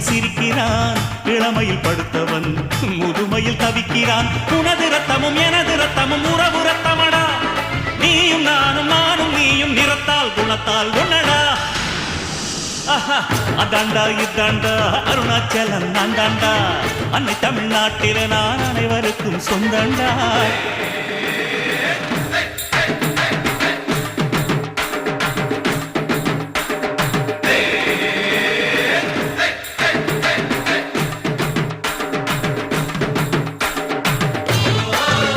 போல் சிரிக்கிறான். இளமையில் படுத்தவன் முதுமையில் தவிக்கிறான். உனது ரத்தமும் எனது ரத்தமும் உறவு ரத்தமடா. நீயும் நானும் நானும் நீயும் நிறத்தால் குணத்தால் ஒன்னடா. அதாண்டா இதாண்டா அருணாச்சலம் நான் தாண்டா. அன்னை தமிழ்நாட்டில நான் அனைவருக்கும் சொந்தண்டா.